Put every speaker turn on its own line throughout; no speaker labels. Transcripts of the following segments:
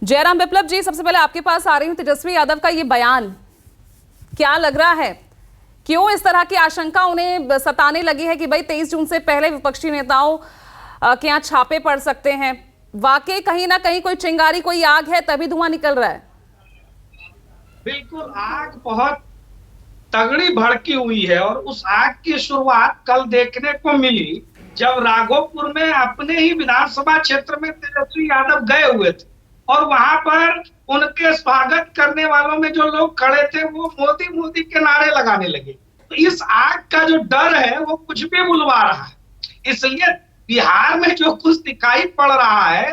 जयराम विप्लव जी, सबसे पहले आपके पास आ रही हूं। तेजस्वी यादव का ये बयान क्या लग रहा है, क्यों इस तरह की आशंका उन्हें सताने लगी है कि भाई 23 जून से पहले विपक्षी नेताओं के यहाँ छापे पड़ सकते हैं? वाकई कहीं ना कहीं कोई चिंगारी, कोई आग है, तभी धुआं निकल रहा है।
बिल्कुल, आग बहुत तगड़ी भड़की हुई है और उस आग की शुरुआत कल देखने को मिली जब राघोपुर में अपने ही विधानसभा क्षेत्र में तेजस्वी यादव गए हुए थे और वहां पर उनके स्वागत करने वालों में जो लोग खड़े थे वो मोदी मोदी के नारे लगाने लगे। तो इस आग का जो डर है वो कुछ भी बुलवा रहा है। इसलिए बिहार में जो कुछ दिखाई पड़ रहा है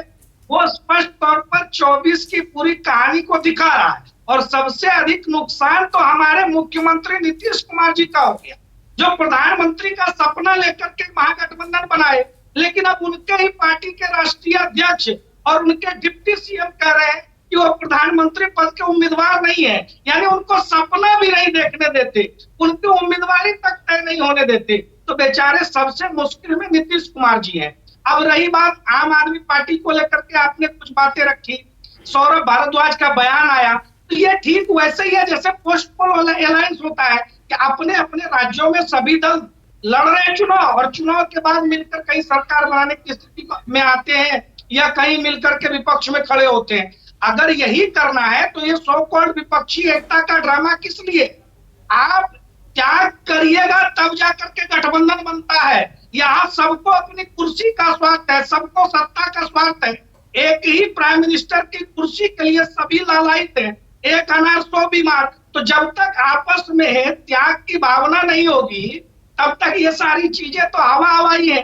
वो स्पष्ट तौर पर 24 की पूरी कहानी को दिखा रहा है। और सबसे अधिक नुकसान तो हमारे मुख्यमंत्री नीतीश कुमार जी का हो गया, जो प्रधानमंत्री का सपना लेकर के महागठबंधन बनाए, लेकिन अब उनके ही पार्टी के राष्ट्रीय अध्यक्ष और उनके डिप्टी सीएम कह रहे हैं कि वो प्रधानमंत्री पद के उम्मीदवार नहीं है, यानी उनको सपना भी नहीं देखने देते, उनकी उम्मीदवारी तक तय नहीं होने देते। तो बेचारे सबसे मुश्किल में नीतीश कुमार जी हैं। अब रही बात आम आदमी पार्टी को लेकर के, आपने कुछ बातें रखी, सौरभ भारद्वाज का बयान आया, तो ये ठीक वैसे ही है जैसे पोस्ट पोल अलायंस होता है कि अपने अपने राज्यों में सभी दल लड़ रहे हैं चुनाव और चुनाव के बाद मिलकर कहीं सरकार बनाने की स्थिति में आते हैं या कहीं मिलकर के विपक्ष में खड़े होते हैं। अगर यही करना है तो ये सो कॉल्ड विपक्षी एकता का ड्रामा किस लिए? आप क्या करिएगा तब जाकर के गठबंधन बनता है। यहाँ सबको अपनी कुर्सी का स्वार्थ है, सबको सत्ता का स्वार्थ है। एक ही प्राइम मिनिस्टर की कुर्सी के लिए सभी लालायित हैं, एक अनार 100 बीमार। तो जब तक आपस में त्याग की भावना नहीं होगी तब तक ये सारी चीजें तो हवा हवाई है।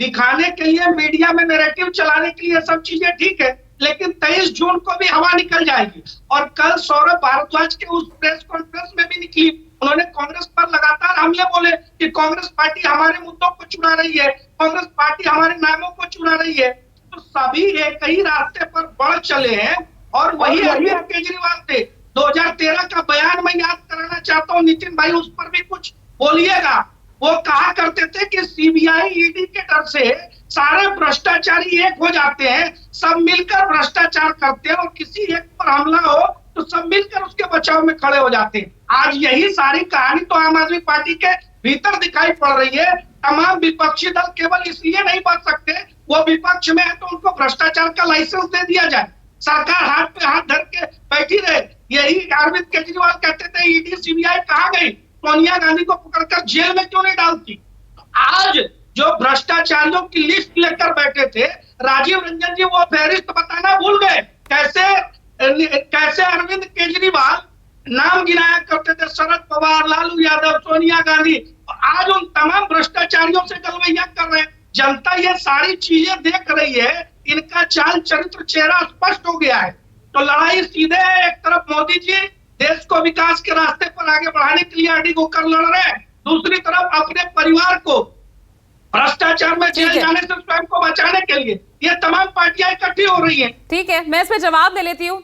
दिखाने के लिए, मीडिया में नैरेटिव चलाने के लिए सब चीजें ठीक है, लेकिन 23 जून को भी हवा निकल जाएगी। और कल सौरभ भारद्वाज के उस प्रेस कॉन्फ्रेंस में भी निकली, उन्होंने कांग्रेस पर लगातार हमले बोले कि कांग्रेस पार्टी हमारे मुद्दों को चुरा रही है, कांग्रेस पार्टी हमारे नामों को चुरा रही है। तो सभी एक ही रास्ते पर बढ़ चले हैं और वही अरविंद केजरीवाल थे। 2013 का बयान मैं याद कराना चाहता हूँ, नितिन भाई उस पर भी कुछ बोलिएगा। वो कहा करते थे कि सीबीआई ईडी के डर से सारे भ्रष्टाचारी एक हो जाते हैं, सब मिलकर भ्रष्टाचार करते हैं और किसी एक पर हमला हो तो सब मिलकर उसके बचाव में खड़े हो जाते हैं। आज यही सारी कहानी तो आम आदमी पार्टी के भीतर दिखाई पड़ रही है। तमाम विपक्षी दल केवल इसलिए नहीं बच सकते, वो विपक्ष में है तो उनको भ्रष्टाचार का लाइसेंस दे दिया जाए, सरकार हाथ पे हाथ धर के बैठी रहे। यही अरविंद केजरीवाल कहते थे ईडी सीबीआई कहाँ गई, सोनिया गांधी को पकड़कर जेल में क्यों नहीं डालती। आज जो भ्रष्टाचारियों की लिस्ट लेकर बैठे थे राजीव रंजन जी, वो फहरिस्त बताना भूल गए। कैसे अरविंद केजरीवाल नाम गिनाया करते थे, शरद पवार, लालू यादव, सोनिया गांधी, आज उन तमाम भ्रष्टाचारियों से गलवैया कर रहे हैं। जनता ये सारी चीजें देख रही है, इनका चाल चरित्र चेहरा स्पष्ट हो गया है। तो लड़ाई सीधे है, एक तरफ मोदी जी देश को विकास के रास्ते पर आगे बढ़ाने के लिए अड़ी होकर लड़ रहे हैं, दूसरी तरफ अपने परिवार को भ्रष्टाचार में जेल जाने से स्वयं को बचाने के लिए ये तमाम पार्टियां इकट्ठी हो रही हैं।
ठीक है, मैं इस पे जवाब दे लेती हूँ।